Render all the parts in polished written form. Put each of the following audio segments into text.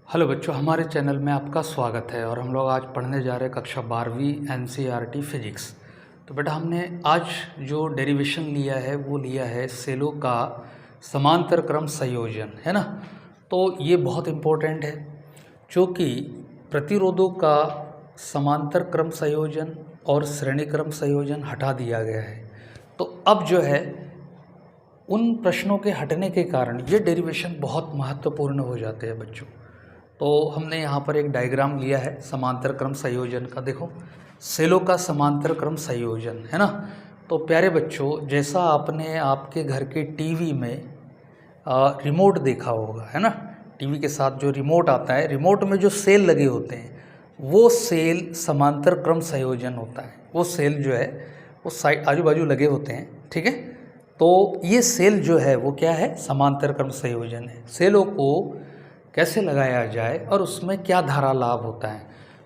Hello बच्चों, हमारे channel में आपका स्वागत है। और हम लोग आज पढ़ने जा रहे हैं कक्षा 12वीं एनसीईआरटी फिजिक्स। तो बेटा हमने आज जो डेरिवेशन लिया है वो लिया है सेलों का समांतर क्रम संयोजन, है ना। तो ये बहुत इम्पोर्टेंट है क्योंकि प्रतिरोधों का समांतर क्रम संयोजन और श्रेणी क्रम संयोजन हटा दिया गया है। तो अब जो है उन प्रश्नों के हटने के कारण ये डेरिवेशन बहुत महत्वपूर्ण हो जाते हैं बच्चों। तो हमने यहाँ पर एक डायग्राम लिया है समांतर क्रम संयोजन का। देखो, सेलों का समांतर क्रम संयोजन, है ना। तो प्यारे बच्चों, जैसा आपने आपके घर के टीवी में रिमोट देखा होगा, है ना। टीवी के साथ जो रिमोट आता है, रिमोट में जो सेल लगे होते हैं वो सेल समांतर क्रम संयोजन होता है। वो सेल जो है वो साइड आजू बाजू लगे होते हैं, ठीक है। तो ये सेल जो है वो क्या है, समांतर क्रम संयोजन है। सेलों को कैसे लगाया जाए और उसमें क्या धारा लाभ होता है,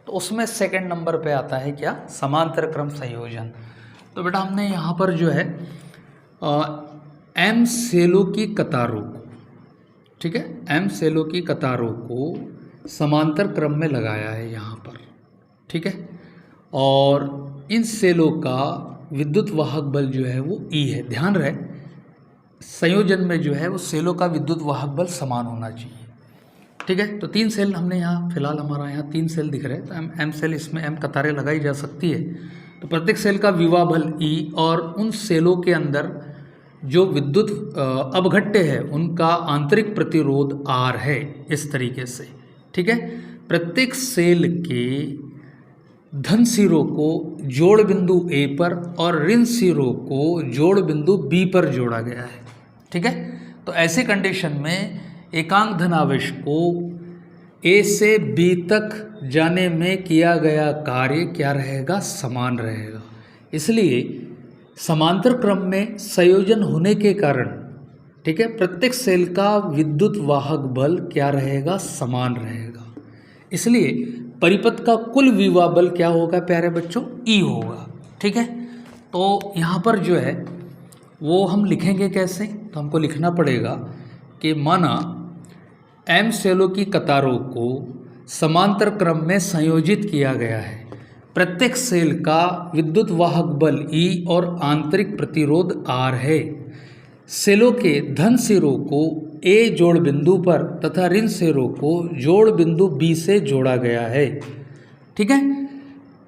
तो उसमें सेकंड नंबर पे आता है क्या, समांतर क्रम संयोजन। तो बेटा हमने यहाँ पर जो है एम सेलों की कतारों को, ठीक है, एम सेलों की कतारों को समांतर क्रम में लगाया है यहाँ पर, ठीक है। और इन सेलों का विद्युत वाहक बल जो है वो ई है। ध्यान रहे, संयोजन में जो है वो सेलों का विद्युत वाहक बल समान होना चाहिए, ठीक है। तो 3 सेल हमने यहाँ फिलहाल हमारा यहाँ 3 सेल दिख रहे हैं। तो एम सेल, इसमें एम कतारें लगाई जा सकती है। तो प्रत्येक सेल का विभव बल ई और उन सेलों के अंदर जो विद्युत अपघट्य है उनका आंतरिक प्रतिरोध आर है, इस तरीके से, ठीक है। प्रत्येक सेल के धन सिरों को जोड़ बिंदु ए पर और ऋण सिरों को जोड़ बिंदु बी पर जोड़ा गया है, ठीक है। तो ऐसे कंडीशन में एकांक धन आवेश को ए से बी तक जाने में किया गया कार्य क्या रहेगा, समान रहेगा। इसलिए समांतर क्रम में संयोजन होने के कारण, ठीक है, प्रत्येक सेल का विद्युत वाहक बल क्या रहेगा, समान रहेगा। इसलिए परिपथ का कुल विभव बल क्या होगा प्यारे बच्चों, ई होगा, ठीक है। तो यहाँ पर जो है वो हम लिखेंगे कैसे, तो हमको लिखना पड़ेगा कि माना एम सेलों की कतारों को समांतर क्रम में संयोजित किया गया है। प्रत्येक सेल का विद्युत वाहक बल ई और आंतरिक प्रतिरोध आर है। सेलों के धन सिरों को ए जोड़ बिंदु पर तथा ऋण सिरों को जोड़ बिंदु बी से जोड़ा गया है, ठीक है।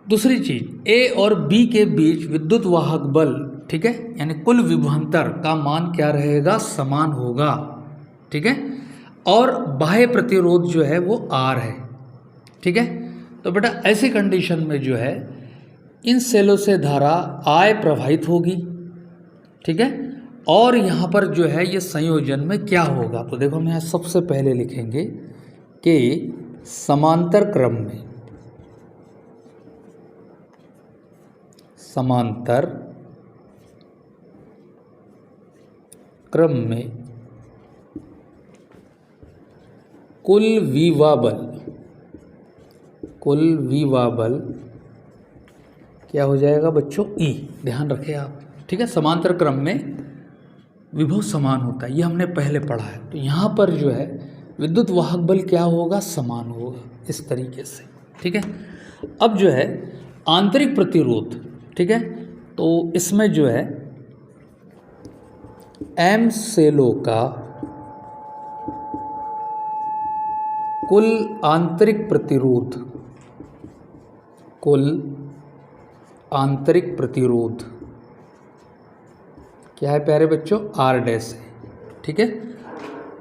दूसरी चीज, ए और बी के बीच विद्युत वाहक बल, ठीक है, यानी कुल विभवांतर का मान क्या रहेगा, समान होगा, ठीक है। और बाह्य प्रतिरोध जो है वो आर है, ठीक है। तो बेटा ऐसी कंडीशन में जो है इन सेलों से धारा I प्रवाहित होगी, ठीक है। और यहाँ पर जो है ये संयोजन में क्या होगा, तो देखो हम यहाँ सबसे पहले लिखेंगे कि समांतर क्रम में, समांतर क्रम में कुल विभव बल क्या हो जाएगा बच्चों, ई। ध्यान रखें आप, ठीक है। समांतर क्रम में विभव समान होता है, ये हमने पहले पढ़ा है। तो यहाँ पर जो है विद्युत वाहक बल क्या होगा, समान होगा, इस तरीके से, ठीक है। अब जो है आंतरिक प्रतिरोध, ठीक है, तो इसमें जो है एम सेलों का कुल आंतरिक प्रतिरोध, कुल आंतरिक प्रतिरोध क्या है प्यारे बच्चों, आर डैश है, ठीक है।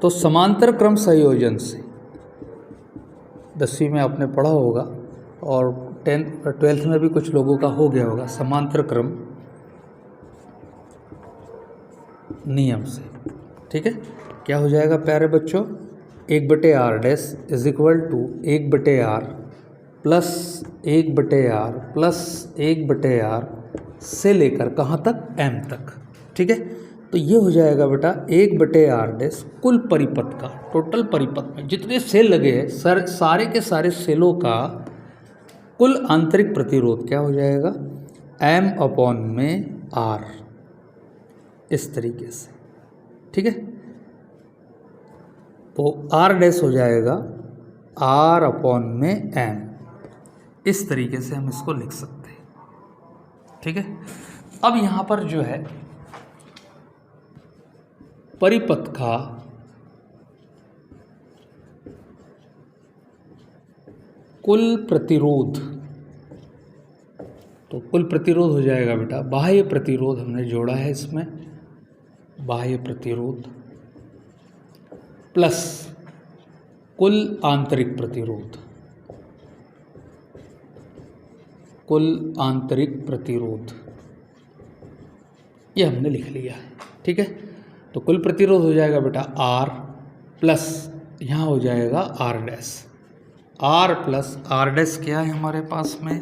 तो समांतर क्रम संयोजन से 10वीं में आपने पढ़ा होगा और 12th में भी कुछ लोगों का हो गया होगा, समांतर क्रम नियम से, ठीक है। क्या हो जाएगा प्यारे बच्चों, 1/r dash is equal to 1/r plus 1/r plus 1/r से लेकर कहाँ तक, m तक, ठीक है। तो ये हो जाएगा बेटा 1/r डैश कुल परिपथ का, टोटल परिपथ में जितने सेल लगे हैं सारे के सारे सेलों का कुल आंतरिक प्रतिरोध क्या हो जाएगा, m/r, इस तरीके से, ठीक है। तो आर डैश हो जाएगा आर अपॉन में एम, इस तरीके से हम इसको लिख सकते हैं। ठीक है, अब यहाँ पर जो है परिपथ का कुल प्रतिरोध, तो कुल प्रतिरोध हो जाएगा बेटा, बाह्य प्रतिरोध हमने जोड़ा है इसमें, बाह्य प्रतिरोध प्लस कुल आंतरिक प्रतिरोध, कुल आंतरिक प्रतिरोध, ये हमने लिख लिया है। ठीक है, तो कुल प्रतिरोध हो जाएगा बेटा R प्लस यहाँ हो जाएगा R dash, R plus R dash क्या है हमारे पास में,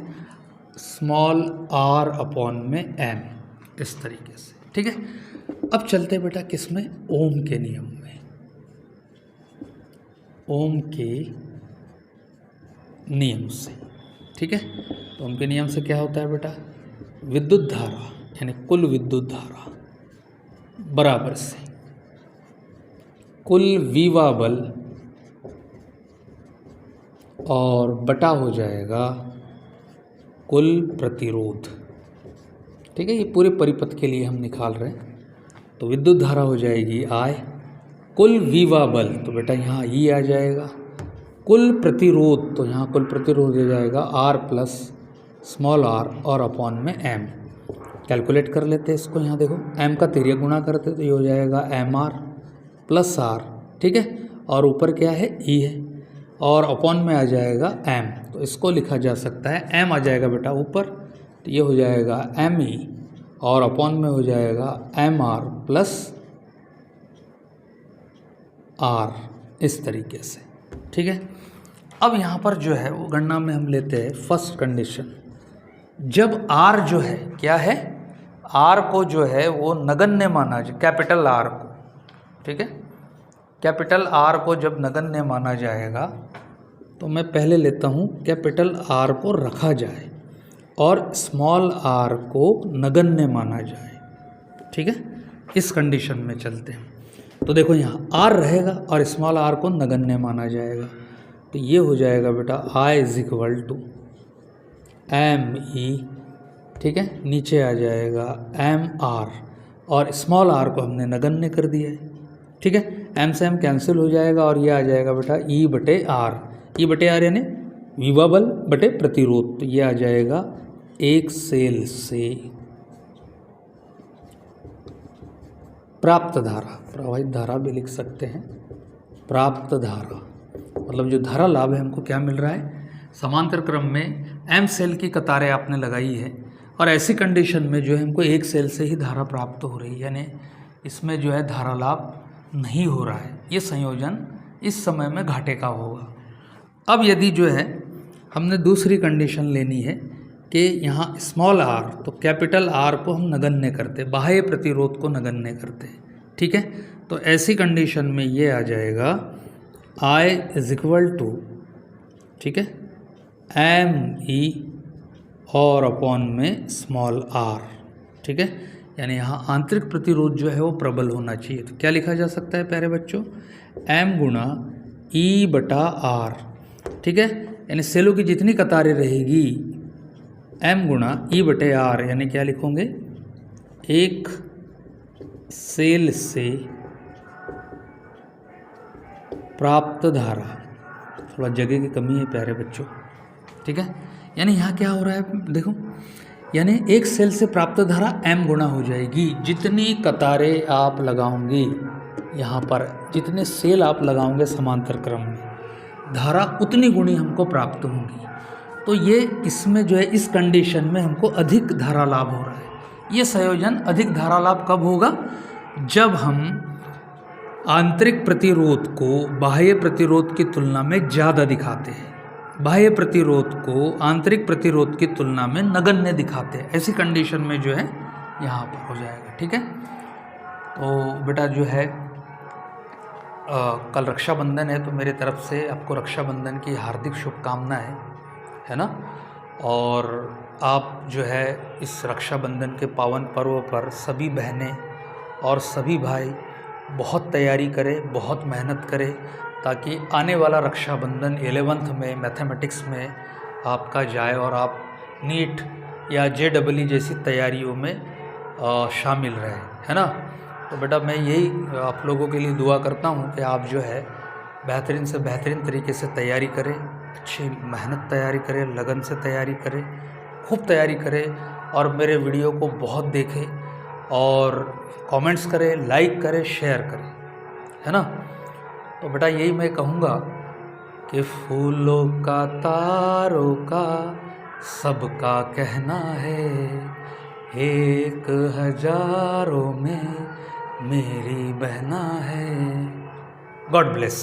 स्मॉल r अपॉन में m, इस तरीके से। ठीक है, अब चलते हैं बेटा किस में, ओम के नियम में। ओम के नियम से, ठीक है, तो ओम के नियम से क्या होता है बेटा, विद्युत धारा यानी कुल विद्युत धारा बराबर से कुल विभव बल और बटा हो जाएगा कुल प्रतिरोध। ठीक है, ये पूरे परिपथ के लिए हम निकाल रहे हैं, तो विद्युत धारा हो जाएगी I, कुल विभव बल तो बेटा यहाँ E आ जाएगा, कुल प्रतिरोध तो यहाँ कुल प्रतिरोध हो जाएगा R प्लस स्मॉल r और अपॉन में m। कैलकुलेट कर लेते हैं इसको, यहाँ देखो m का तिर्यक गुणा करते तो ये हो जाएगा mr प्लस r। ठीक है, और ऊपर क्या है E है और अपॉन में आ जाएगा m, तो इसको लिखा जा सकता है m आ जाएगा बेटा ऊपर, तो ये हो जाएगा me और अपॉन में हो जाएगा mr प्लस r, इस तरीके से। ठीक है, अब यहाँ पर जो है वो गणना में हम लेते हैं फर्स्ट कंडीशन, जब r जो है क्या है, r को जो है वो नगण्य माना जाए, कैपिटल R को। ठीक है, कैपिटल R को जब नगण्य माना जाएगा तो मैं पहले लेता हूँ कैपिटल R को रखा जाए और स्मॉल r को नगण्य माना जाए। ठीक है, इस कंडीशन में चलते हैं, तो देखो यहाँ r रहेगा और स्मॉल r को नगण्य माना जाएगा, तो ये हो जाएगा बेटा I is equal to M E. ठीक है, नीचे आ जाएगा एम आर और स्मॉल r को हमने नगण्य कर दिया है। ठीक है, m से m कैंसिल हो जाएगा और ये आ जाएगा बेटा E बटे R, E बटे R यानी विभव बल बटे प्रतिरोध, तो ये आ जाएगा एक सेल से प्राप्त धारा, प्रवाहित धारा भी लिख सकते हैं, प्राप्त धारा मतलब जो धारा लाभ है हमको क्या मिल रहा है, समांतर क्रम में m सेल की कतारें आपने लगाई है और ऐसी कंडीशन में जो है हमको एक सेल से ही धारा प्राप्त हो रही है, यानी इसमें जो है धारा लाभ नहीं हो रहा है, ये संयोजन इस समय में घाटे का होगा। अब यदि जो है हमने दूसरी कंडीशन लेनी है कि यहाँ स्मॉल r, तो कैपिटल R को हम नगण्य करते, बाह्य प्रतिरोध को नगण्य करते। ठीक है, तो ऐसी कंडीशन में ये आ जाएगा I इज इक्वल टू, ठीक है, एम ई और अपॉन में स्मॉल r। ठीक है, यानी यहाँ आंतरिक प्रतिरोध जो है वो प्रबल होना चाहिए, तो क्या लिखा जा सकता है प्यारे बच्चों, m गुणा E बटा R। ठीक है, यानी सेलों की जितनी कतारें रहेगी m गुणा E बटे R, यानी क्या लिखोगे, एक सेल से प्राप्त धारा, थोड़ा जगह की कमी है प्यारे बच्चों। ठीक है, यानी यहाँ क्या हो रहा है देखो, यानी एक सेल से प्राप्त धारा m गुणा हो जाएगी, जितनी कतारें आप लगाओगे यहाँ पर, जितने सेल आप लगाओगे समांतर क्रम में, धारा उतनी गुणी हमको प्राप्त होंगी। तो ये इसमें जो है इस कंडीशन में हमको अधिक धारा लाभ हो रहा है। ये संयोजन अधिक धारा लाभ कब होगा, जब हम आंतरिक प्रतिरोध को बाह्य प्रतिरोध की तुलना में ज़्यादा दिखाते हैं, बाह्य प्रतिरोध को आंतरिक प्रतिरोध की तुलना में नगण्य दिखाते हैं, ऐसी कंडीशन में जो है यहाँ पर हो जाएगा। ठीक है, तो बेटा जो है कल रक्षाबंधन है, तो मेरे तरफ से आपको रक्षाबंधन की हार्दिक शुभकामनाएं, है ना। और आप जो है इस रक्षाबंधन के पावन पर्व पर सभी बहनें और सभी भाई बहुत तैयारी करें, बहुत मेहनत करें ताकि आने वाला रक्षाबंधन 11th में मैथमेटिक्स में आपका जाए और आप नीट या JEE जैसी तैयारियों में शामिल रहे, है ना। तो बेटा मैं यही आप लोगों के लिए दुआ करता हूँ कि आप जो है बेहतरीन से बेहतरीन तरीके से तैयारी करें, अच्छी मेहनत तैयारी करें, लगन से तैयारी करें, खूब तैयारी करें और मेरे वीडियो को बहुत देखें और कमेंट्स करें, लाइक करें, शेयर करें, है ना। तो बेटा यही मैं कहूँगा कि फूलों का तारों का सबका कहना है, एक हजारों में मेरी बहना है। God bless.